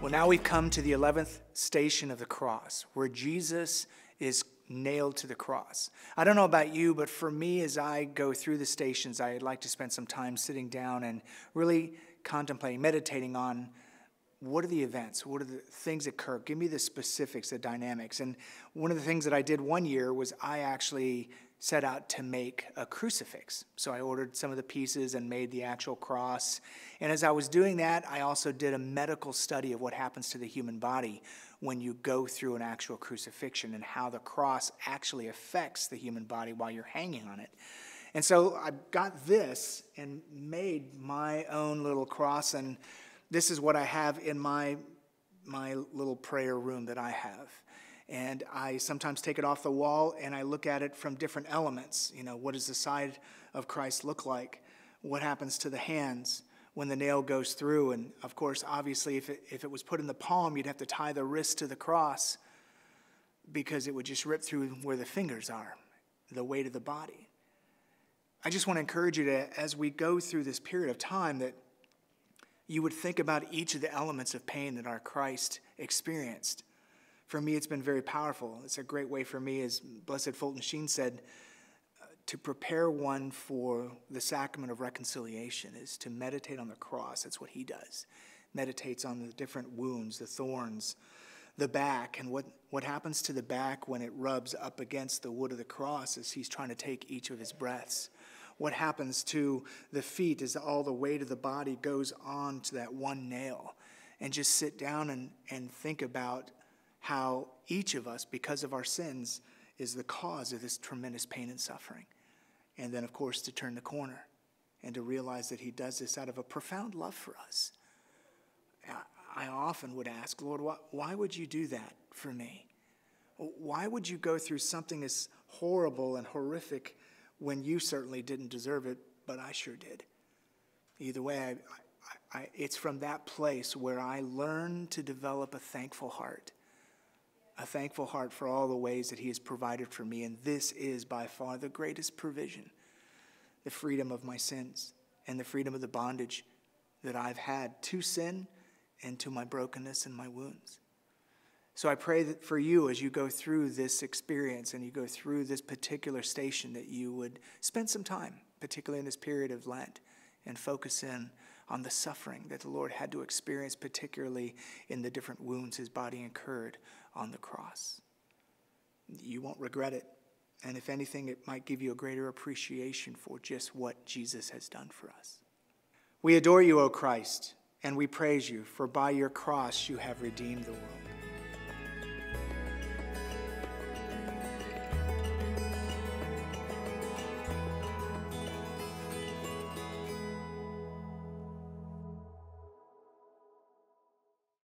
Well, now we've come to the 11th station of the cross, where Jesus is nailed to the cross. I don't know about you, but for me, as I go through the stations, I like to spend some time sitting down and really contemplating, meditating on what are the events, what are the things that occur. Give me the specifics, the dynamics. And one of the things that I did one year was I actually set out to make a crucifix. So I ordered some of the pieces and made the actual cross. And as I was doing that, I also did a medical study of what happens to the human body when you go through an actual crucifixion and how the cross actually affects the human body while you're hanging on it. And so I got this and made my own little cross, and this is what I have in my little prayer room that I have. And I sometimes take it off the wall and I look at it from different elements. You know, what does the side of Christ look like? What happens to the hands when the nail goes through? And of course, obviously, if it was put in the palm, you'd have to tie the wrist to the cross because it would just rip through where the fingers are, the weight of the body. I just want to encourage you to, as we go through this period of time, that you would think about each of the elements of pain that our Christ experienced. For me, it's been very powerful. It's a great way for me, as Blessed Fulton Sheen said, to prepare one for the sacrament of reconciliation is to meditate on the cross. That's what he does. Meditates on the different wounds, the thorns, the back, and what happens to the back when it rubs up against the wood of the cross as he's trying to take each of his breaths. What happens to the feet as all the weight of the body goes on to that one nail. And just sit down and think about how each of us, because of our sins, is the cause of this tremendous pain and suffering. And then, of course, to turn the corner and to realize that he does this out of a profound love for us. I often would ask, Lord, why would you do that for me? Why would you go through something as horrible and horrific when you certainly didn't deserve it, but I sure did? Either way, it's from that place where I learn to develop a thankful heart for all the ways that he has provided for me. And this is by far the greatest provision, the freedom of my sins and the freedom of the bondage that I've had to sin and to my brokenness and my wounds. So I pray that for you, as you go through this experience and you go through this particular station, that you would spend some time, particularly in this period of Lent, and focus in on the suffering that the Lord had to experience, particularly in the different wounds his body incurred on the cross. You won't regret it. And if anything, it might give you a greater appreciation for just what Jesus has done for us. We adore you, O Christ, and we praise you, for by your cross you have redeemed the world.